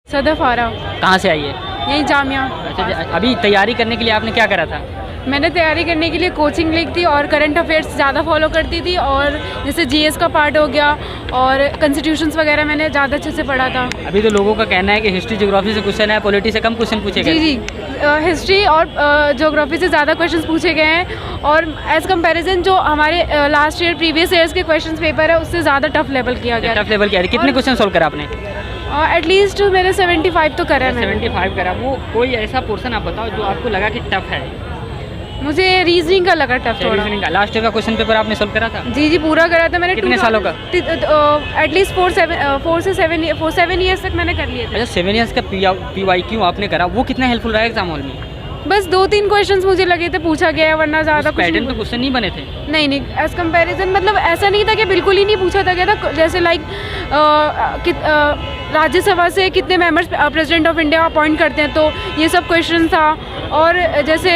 सदफ आरा। कहाँ से आई है? यही जामिया। अच्छा, अभी तैयारी करने के लिए आपने क्या करा था? मैंने तैयारी करने के लिए कोचिंग ली थी और करंट अफेयर्स ज़्यादा फॉलो करती थी, और जैसे जीएस का पार्ट हो गया और कॉन्स्टिट्यूशंस वगैरह मैंने ज़्यादा अच्छे से पढ़ा था। अभी तो लोगों का कहना है कि हिस्ट्री ज्योग्राफी से क्वेश्चन है, पॉलिटी से कम क्वेश्चन पूछे गए। जी, हिस्ट्री और ज्योग्राफी से ज़्यादा क्वेश्चंस पूछे गए हैं, और एज़ कंपैरिजन जो हमारे लास्ट ईयर प्रीवियस ईयर्स के क्वेश्चन पेपर है उससे ज़्यादा टफ लेवल किया गया। टफ लेवल किया है। कितने क्वेश्चन सोल्व करा आपने? एटलीस्ट मैंने 75 तो करा है। 75 करा। वो कोई ऐसा पोर्शन आप बताओ जो आपको लगा कि टफ है? मुझे रीजनिंग का लगा टफ थोड़ा। रीजनिंग का लास्ट ईयर का क्वेश्चन पेपर आपने सोल्व करा था? जी पूरा करा था मैंने। कितने सालों का? एटलीस्ट 4 से 7 ईयर्स तक मैंने कर लिए थे। अच्छा, 7 ईयर्स का PYQ आपने करा, वो कितना हेल्पफुल रहा एग्जाम हॉल में? बस 2-3 क्वेश्चंस मुझे लगे थे पूछा गया है, वरना ज़्यादा कुछ पैटर्न पे क्वेश्चन नहीं बने थे? नहीं, एज कंपैरिजन मतलब ऐसा नहीं था कि बिल्कुल ही नहीं पूछा था गया था। जैसे लाइक राज्यसभा से कितने members president of India appoint करते हैं, तो ये सब क्वेश्चन था। और जैसे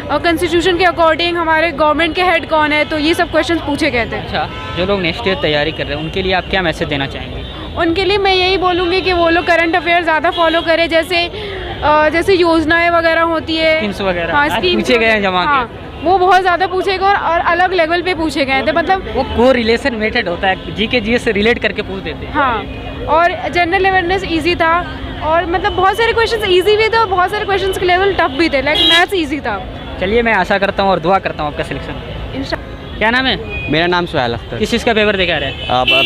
कॉन्स्टिट्यूशन के अकॉर्डिंग हमारे गवर्नमेंट के हेड कौन है, तो ये सब क्वेश्चन पूछे गए थे। अच्छा, जो लोग नेक्स्ट ईयर तैयारी कर रहे हैं उनके लिए आप क्या मैसेज देना चाहेंगे? उनके लिए मैं यही बोलूँगी कि वो लोग करंट अफेयर ज़्यादा फॉलो करें, जैसे योजनाएं वगैरह होती है, स्कीम्स वगैरह। हाँ, स्कीम्स पूछे गए हैं जमा के। वो बहुत ज़्यादा पूछे गए और अलग लेवल पे पूछे गए थे। मतलब वो को रिलेशन मेथड होता है, जीके जीएस से रिलेट करके पूछ देते हैं। हाँ, और जनरल अवेयरनेस इजी था, और मतलब बहुत सारे क्वेश्चंस इजी भी थे और बहुत सारे क्वेश्चंस के लेवल टफ भी थे, लाइक मैथ्स इजी था। चलिए, मैं आशा करता हूँ और दुआ करता हूँ आपका सिलेक्शन। क्या नाम है? मेरा नाम सुहेल अख्तर। किस चीज़ का पेपर देखा रहे हैं?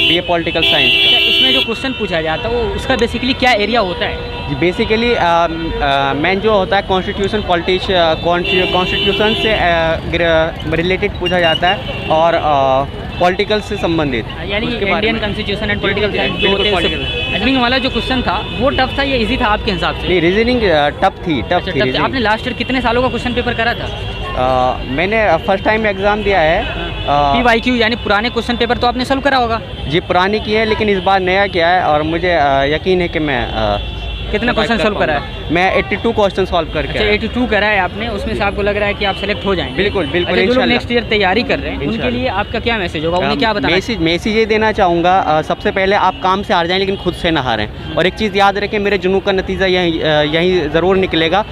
BA political science. इसमें जो क्वेश्चन पूछा जाता है वो उसका बेसिकली क्या एरिया होता है? बेसिकली मेन जो होता है कॉन्स्टिट्यूशन कॉन्स्टिट्यूशन से रिलेटेड पूछा जाता है, और पॉलिटिकल से संबंधित, यानी Indian constitution and political science जो होते हैं। रीजनिंग वाला जो क्वेश्चन था वो टफ था या इजी था आपके हिसाब से? नहीं, रीजनिंग टफ थी। आपने लास्ट ईयर कितने सालों का क्वेश्चन पेपर करा था? मैंने फर्स्ट टाइम एग्ज़ाम दिया है। PYQ यानी पुराने क्वेश्चन पेपर तो आपने सॉल्व करा होगा? जी, पुरानी की है, लेकिन इस बार नया किया है, और मुझे यकीन है कि मैं कितना क्वेश्चन सॉल्व करा है? मैं 82 क्वेश्चन सॉल्व करके। अच्छा, 82 करा है आपने, उसमें से आपको लग रहा है कि आप सेलेक्ट हो जाएंगे? बिल्कुल। अच्छा, जो लोग नेक्स्ट ईयर तैयारी कर रहे हैं उनके लिए आपका क्या मैसेज होगा? उन्हें क्या बताना? मैसेज ये देना चाहूँगा, सबसे पहले आप काम से हार जाएं लेकिन खुद से ना हारें, और एक चीज़ याद रखें, मेरे जुनून का नतीजा यहीं ज़रूर निकलेगा।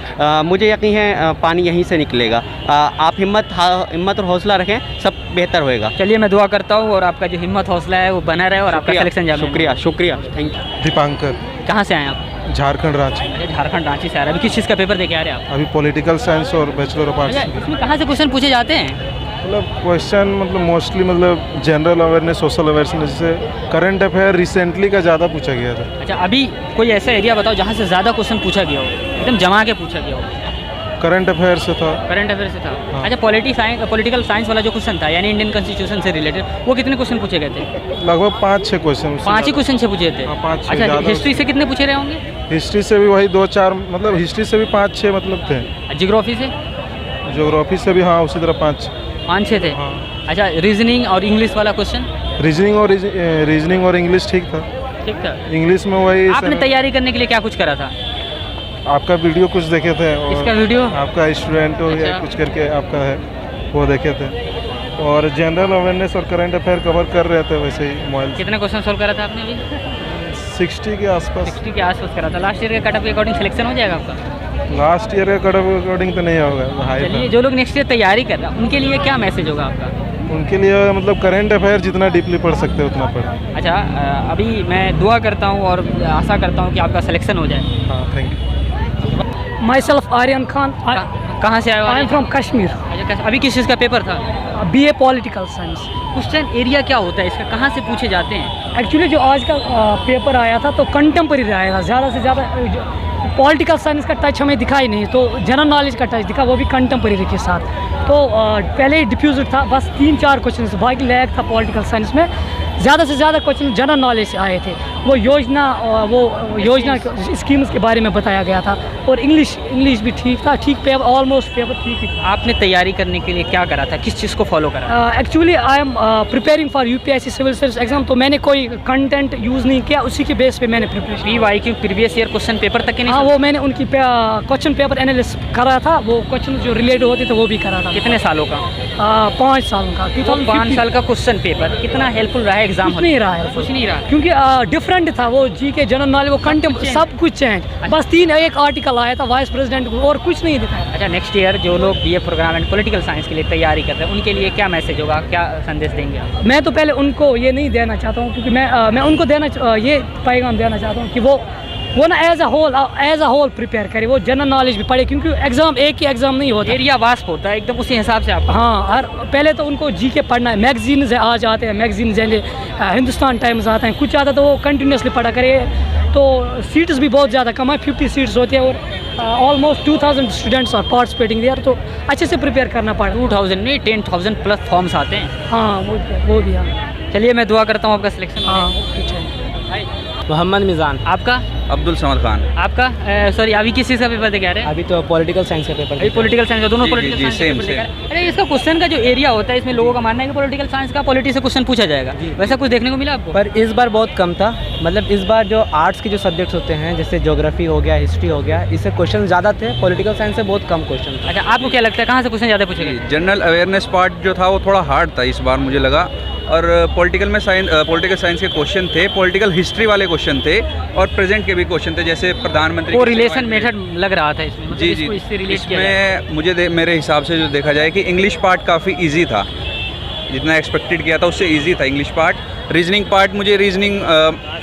मुझे यकीन है पानी यहीं से निकलेगा। आप हिम्मत और हौसला रखें, सब बेहतर होएगा। चलिए, मैं दुआ करता हूँ और आपका जो हिम्मत हौसला है वो बना रहे और आपका सिलेक्शन जाए। शुक्रिया, थैंक यू। दीपांकर। कहाँ से आए आप? झारखंड रांची। अच्छा, झारखंड रांची से आ रहे हैं। अभी किस चीज़ का पेपर देके आ रहे हैं आप? अभी पॉलिटिकल साइंस और बैचलर ऑफ आर्ट्स। इसमें कहाँ से क्वेश्चन पूछे जाते हैं? मतलब question mostly general awareness, social awareness से करंट अफेयर रिसेंटली का ज़्यादा पूछा गया था। अच्छा, अभी कोई ऐसा एरिया बताओ जहाँ से ज़्यादा क्वेश्चन पूछा गया हो, एकदम जमा के पूछा गया हो? करंट अफेयर से था। करंट अफेयर से था। हाँ। अच्छा, पॉलिटिकल साइंस वाला जो क्वेश्चन था यानी इंडियन कॉन्स्टिट्यूशन से रिलेटेड, वो कितने क्वेश्चन पूछे गए थे? लगभग 5-6 क्वेश्चन। 5 ही क्वेश्चन से पूछे थे? हाँ, 5-6। अच्छा, हिस्ट्री से कितने पूछे रहे होंगे? हिस्ट्री से भी वही 2-4, मतलब हिस्ट्री से भी 5-6 मतलब थे। जियोग्राफी से? ज्योग्राफी से भी हाँ, उसी तरह 5-6 थे। हाँ। अच्छा, रीजनिंग और इंग्लिश वाला क्वेश्चन? रीजनिंग और इंग्लिश ठीक था। ठीक था। इंग्लिश में वही आपने तैयारी करने के लिए क्या कुछ करा था? आपका वीडियो कुछ देखे थे, और इसका वीडियो आपका स्टूडेंट हो या कुछ करके आपका है वो देखे थे, और जनरल अवेयरनेस और करंट अफेयर कवर कर रहे थे वैसे ही मोबाइल। कितने क्वेश्चन सोल्व करा था आपने अभी? 60 के आसपास। 60 के आसपास करा था। लास्ट ईयर के कट ऑफ के अकॉर्डिंग सिलेक्शन हो जाएगा आपका? लास्ट ईयर का कट ऑफ अकॉर्डिंग तो नहीं होगा, हाई था। चलिए, जो लोग नेक्स्ट ईयर तैयारी कर रहे हैं उनके लिए क्या मैसेज होगा आपका? उनके लिए मतलब करंट अफेयर जितना डीपली पढ़ सकते हैं उतना पढ़ें। अच्छा, अभी मैं दुआ करता हूँ और आशा करता हूँ कि आपका सिलेक्शन हो जाए। हाँ, thank you. Myself Aryan Khan. कहाँ से आए हो? I am from Kashmir. अच्छा, अभी किस चीज़ का पेपर था? BA Political Science. Question area क्या होता है इसका, कहाँ से पूछे जाते हैं? एक्चुअली जो आज का पेपर आया था तो कंटेम्परेरी आया था, ज़्यादा से ज़्यादा पॉलिटिकल साइंस का टच हमें दिखा ही नहीं, तो जनरल नॉलेज का टच दिखा, वो भी कंटेम्परेरी के साथ। तो पहले ही डिफ्यूज था, बस 3-4 क्वेश्चन, बाकी लैग था पॉलिटिकल साइंस में। ज़्यादा से ज़्यादा क्वेश्चन जनरल नॉलेज से आए थे। वो योजना स्कीम्स के बारे में बताया गया था, और इंग्लिश भी ठीक था, ठीक पेपर, ऑलमोस्ट पेपर ठीक ही था। आपने तैयारी करने के लिए क्या करा था, किस चीज़ को फॉलो करा? Actually I am preparing for UPSC civil service exam, तो मैंने कोई कंटेंट यूज़ नहीं किया, उसी के बेस पे मैंने preparation. PYQ previous year question paper तक के नहीं? हाँ, वो मैंने उनकी क्वेश्चन पेपर एनालिसिस करा था, वो क्वेश्चन जो रिलेटेड होते थे वो भी करा था। कितने सालों का? 5 सालों का। 5 साल का क्वेश्चन पेपर कितना हेल्पफुल रहा है एग्जाम कुछ नहीं रहा है, कुछ नहीं रहा। क्योंकि डिफरेंट था वो जी के जनरल नॉलेज, वो कंटेम सब कुछ चेंज, बस 3 आर्टिकल आया था वाइस प्रेसिडेंट को और कुछ नहीं दिखाया। अच्छा, नेक्स्ट ईयर जो लोग BA programme and political science के लिए तैयारी कर रहे हैं उनके लिए क्या मैसेज होगा, क्या संदेश देंगे? मैं तो पहले उनको ये नहीं देना चाहता हूँ, क्योंकि मैं उनको ये पैगाम देना चाहता हूँ कि वो ना एज अ होल प्रिपेयर करे, वो जनरल नॉलेज भी पढ़े, क्योंकि एग्ज़ाम एक ही एग्ज़ाम नहीं होता, एरिया वास्प होता है एकदम, उसी हिसाब से आप। हाँ, और पहले तो उनको जी के पढ़ना है, मैगजीन आज आते हैं, मैगजीन जैसे हिंदुस्तान टाइम्स आते हैं, कुछ आता तो वो कंटिन्यूसली पढ़ा करे। तो सीट्स भी बहुत ज़्यादा कम है, 50 सीट्स होती है और almost 2000 students are participating there, तो अच्छे से प्रिपेयर करना पड़ा। 2000 नहीं 10,000 प्लस फॉर्म्स आते हैं। हाँ, वो भी। हाँ, चलिए मैं दुआ करता हूँ आपका सिलेक्शन। हाँ, मोहम्मद मिज़ान। आपका? अब्दुल समद खान। आपका? सॉरी, अभी किस चीज़ का पेपर दे रहे हैं? अभी तो पॉलिटिकल साइंस का पेपर। अभी पॉलिटिकल साइंस का, दोनों जी, पॉलिटिकल जी, साइंस सेम, का पेपर दे सेम। रहे हैं। अरे इसका क्वेश्चन का जो एरिया होता है, इसमें लोगों का मानना है कि पॉलिटिकल साइंस का पॉलिटी से क्वेश्चन पूछा जाएगा, वैसा कुछ देखने को मिला आपको? पर इस बार बहुत कम था, मतलब इस बार जो आर्ट्स के जो सब्जेक्ट्स होते हैं जैसे ज्योग्राफी हो गया, हिस्ट्री हो गया, इससे क्वेश्चन ज़्यादा थे, पॉलिटिकल साइंस से बहुत कम क्वेश्चन था। अच्छा, आपको क्या लगता है कहाँ से क्वेश्चन ज़्यादा पूछे गए? जनरल अवेयरनेस पार्ट जो था वो थोड़ा हार्ड था इस बार मुझे लगा, और पॉलिटिकल साइंस के क्वेश्चन थे, पॉलिटिकल हिस्ट्री वाले क्वेश्चन थे और प्रेजेंट के भी क्वेश्चन थे, जैसे प्रधानमंत्री वो रिलेशन मेथड लग रहा था इसमें, मतलब जी इसको इससे जी, रिलेट किया जाए। इसमें मुझे मेरे हिसाब से जो देखा जाए कि इंग्लिश पार्ट काफ़ी इजी था, जितना एक्सपेक्टेड किया था उससे इजी था इंग्लिश पार्ट। रीजनिंग पार्ट मुझे रीजनिंग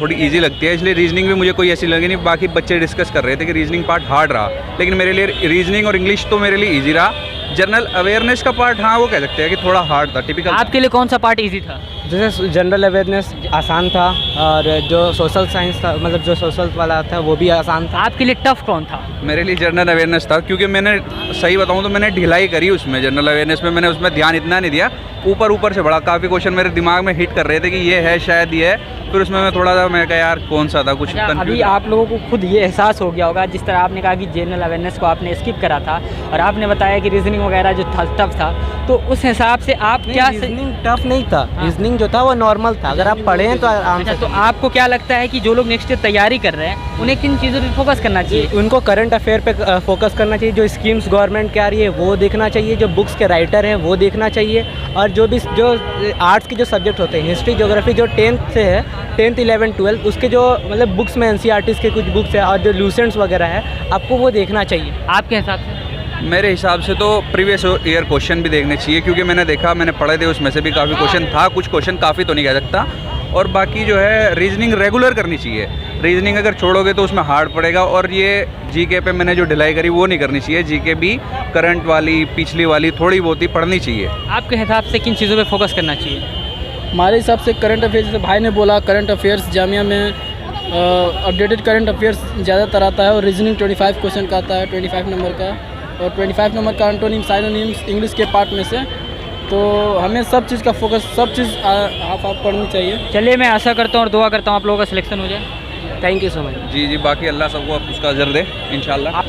थोड़ी इजी लगती है, इसलिए रीजनिंग भी मुझे कोई ऐसी लगी नहीं। बाकी बच्चे डिस्कस कर रहे थे कि रीजनिंग पार्ट हार्ड रहा, लेकिन मेरे लिए रीजनिंग और इंग्लिश तो मेरे लिए इजी रहा। जनरल अवेयरनेस का पार्ट हाँ वो कह सकते हैं कि थोड़ा हार्ड था, टिपिकल। आपके लिए कौन सा पार्ट इजी था? जैसे जनरल अवेयरनेस आसान था, और जो सोशल साइंस था, मतलब जो सोशल वाला था वो भी आसान था। आपके लिए टफ कौन था? मेरे लिए जनरल अवेयरनेस था, क्योंकि मैंने सही बताऊं तो मैंने ढिलाई करी उसमें, जनरल अवेयरनेस में मैंने उसमें ध्यान इतना नहीं दिया, ऊपर से बड़ा काफ़ी क्वेश्चन मेरे दिमाग में हिट कर रहे थे कि ये है शायद ये है, फिर उसमें मैं थोड़ा सा मैं कहा यार कौन सा था कुछ अच्छा, अभी कंफ्यूज। आप लोगों को खुद ये एहसास हो गया होगा, जिस तरह आपने कहा कि जनरल अवेयरनेस को आपने स्किप करा था और आपने बताया कि रीजनिंग वगैरह जो था टफ था, तो उस हिसाब से आप क्या रीजनिंग टफ नहीं था, रीजनिंग जो था वो नॉर्मल था, अगर आप पढ़े हैं तो आराम अच्छा, से। तो आपको क्या लगता है कि जो लोग नेक्स्ट ईयर तैयारी कर रहे हैं उन्हें किन चीज़ों पर फोकस करना चाहिए? उनको करंट अफेयर पे फोकस करना चाहिए, जो स्कीम्स गवर्नमेंट के आ रही है वो देखना चाहिए, जो बुक्स के राइटर हैं वो देखना चाहिए, और जो आर्ट्स के जो सब्जेक्ट होते हैं, हिस्ट्री ज्योग्राफी जो 10th से है, 10th 11th 12th, उसके जो मतलब बुक्स में NCERTs के कुछ बुक्स है और जो लूसेंट्स वगैरह है, आपको वो देखना चाहिए। आपके हिसाब से? मेरे हिसाब से तो प्रीवियस ईयर क्वेश्चन भी देखने चाहिए, क्योंकि मैंने पढ़े थे, उसमें से भी काफ़ी क्वेश्चन था, कुछ क्वेश्चन काफ़ी तो नहीं कह सकता। और बाकी जो है रीजनिंग रेगुलर करनी चाहिए, रीजनिंग अगर छोड़ोगे तो उसमें हार्ड पड़ेगा, और ये जीके पे मैंने जो ढिलाई करी वो नहीं करनी चाहिए, जीके भी करंट वाली पिछली वाली थोड़ी बहुत ही पढ़नी चाहिए। आपके हिसाब से किन चीज़ों पे फोकस करना चाहिए? हमारे हिसाब से करंट अफेयर्स, जैसे भाई ने बोला, करंट अफेयर्स जामिया में अपडेटेड करंट अफेयर्स ज़्यादातर आता है, और रीजनिंग 25 क्वेश्चन का आता है, 25 नंबर का, और 25 नंबर का एंटोनिम साइनोनिम्स इंग्लिश के पार्ट में से। तो हमें सब चीज़ का फोकस, सब चीज़ हाफ पढ़नी चाहिए। चलिए मैं आशा करता हूँ और दुआ करता हूँ आप लोगों का सिलेक्शन हो जाए। Thank you so much. जी जी, बाकी अल्लाह सबको उसका अजर दे इंशाल्लाह।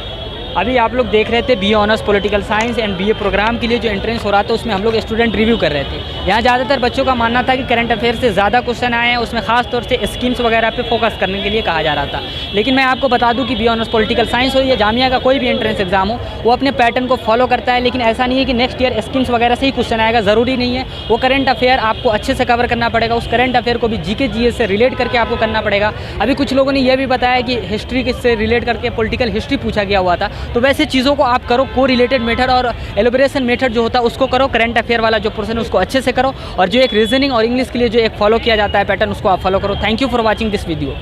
अभी आप लोग देख रहे थे BA honours political science and BA programme के लिए जो एंट्रेंस हो रहा था, उसमें हम लोग स्टूडेंट रिव्यू कर रहे थे। यहाँ ज़्यादातर बच्चों का मानना था कि करंट अफेयर से ज़्यादा क्वेश्चन आए हैं, उसमें खास तौर से स्कीम्स वगैरह पे फोकस करने के लिए कहा जा रहा था। लेकिन मैं आपको बता दूं कि बीए ऑनर्स पॉलिटिकल साइंस हो या जामिया का कोई भी एंट्रेंस एग्जाम हो, वो अपने पैटर्न को फॉलो करता है। लेकिन ऐसा नहीं है कि नेक्स्ट ईयर स्कीम्स वगैरह से ही क्वेश्चन आएगा, ज़रूरी नहीं है। वो करंट अफेयर आपको अच्छे से कवर करना पड़ेगा, उस करंट अफेयर को भी जीके जीएस से रिलेट करके आपको करना पड़ेगा। अभी कुछ लोगों ने यह भी बताया कि हिस्ट्री से रिलेट करके पॉलिटिकल हिस्ट्री पूछा गया हुआ था, तो वैसे चीज़ों को आप करो, को रिलेटेड मेथड और एलिब्रेशन मेथड जो होता है उसको करो, करंट अफेयर वाला जो पोर्शन है उसको अच्छे से करो, और जो एक रीजनिंग और इंग्लिश के लिए जो एक फॉलो किया जाता है पैटर्न, उसको आप फॉलो करो। Thank you for watching this video.